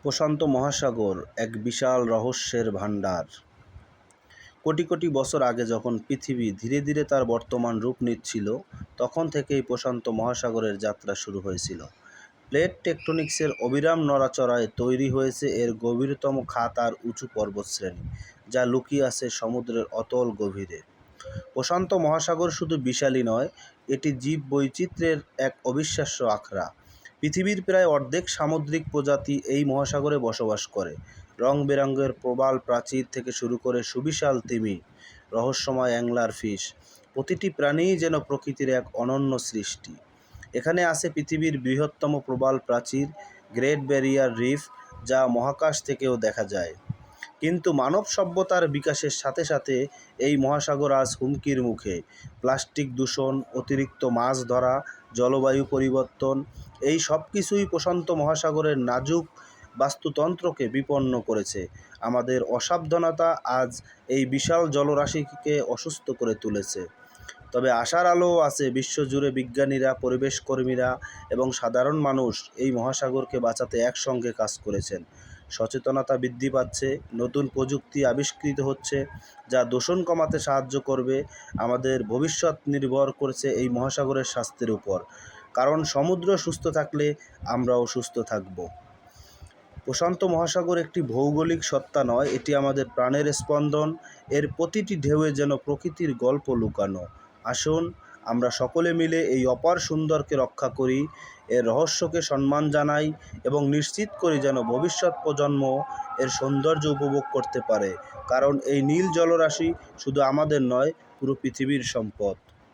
প্রশান্ত মহাসাগর এক বিশাল রহস্যের ভাণ্ডার। কোটি কোটি বছর আগে যখন পৃথিবী ধীরে ধীরে তার বর্তমান রূপ নিচ্ছিল, তখন থেকেই প্রশান্ত মহাসাগরের যাত্রা শুরু হয়েছিল। প্লেট টেকটনিক্সের অবিরাম নড়াচড়ায় তৈরি হয়েছে এর গভীরতম খাত আর উঁচু পর্বতশ্রেণী, যা লুকিয়ে আছে সমুদ্রের অতল গভীরে। প্রশান্ত মহাসাগর শুধু বিশালই নয়, এটি জীব বৈচিত্র্যের এক অবিশ্বাস্য আখড়া। পৃথিবীর প্রায় অর্ধেক সামুদ্রিক প্রজাতি এই মহাসাগরে বসবাস করে। রং বেরঙের প্রবাল প্রাচীর থেকে শুরু করে সুবিশাল তিমি, রহস্যময় অ্যাংলার ফিশ, প্রতিটি প্রাণীই যেন প্রকৃতির এক অনন্য সৃষ্টি। এখানে আছে পৃথিবীর বৃহত্তম প্রবাল প্রাচীর, গ্রেট ব্যারিয়ার রিফ, যা মহাকাশ থেকেও দেখা যায়। কিন্তু মানব সভ্যতার বিকাশের সাথে সাথে এই মহাসাগর আজ হুমকির মুখে। প্লাস্টিক দূষণ, অতিরিক্ত মাছ ধরা, জলবায়ু পরিবর্তন, এই সব কিছুই প্রশান্ত মহাসাগরের নাজুক বাস্তুতন্ত্রকে বিপন্ন করেছে। আমাদের অসাবধানতা আজ এই বিশাল জলরাশিকে অসুস্থ করে তুলেছে। তবে আশার আলোও আছে। বিশ্বজুড়ে বিজ্ঞানীরা, পরিবেশকর্মীরা এবং সাধারণ মানুষ এই মহাসাগরকে বাঁচাতে একসঙ্গে কাজ করেছেন। সচেতনতা বৃদ্ধি পাচ্ছে, নতুন প্রযুক্তি আবিষ্কৃত হচ্ছে যা দূষণ কমাতে সাহায্য করবে। আমাদের ভবিষ্যৎ নির্ভর করছে এই মহাসাগরের স্বাস্থ্যের উপর, কারণ সমুদ্র সুস্থ থাকলে আমরাও সুস্থ থাকব। প্রশান্ত মহাসাগর একটি ভৌগোলিক সত্তা নয়, এটি আমাদের প্রাণের স্পন্দন। এর প্রতিটি ঢেউয়ে যেন প্রকৃতির গল্প লুকানো। আসুন আমরা সকলে মিলে এই অপার সুন্দরকে রক্ষা করি, এর রহস্যকে সম্মান জানাই এবং নিশ্চিত করি যেন ভবিষ্যৎ প্রজন্ম এর সৌন্দর্য উপভোগ করতে পারে। কারণ এই নীল জলরাশি শুধু আমাদের নয়, পুরো পৃথিবীর সম্পদ।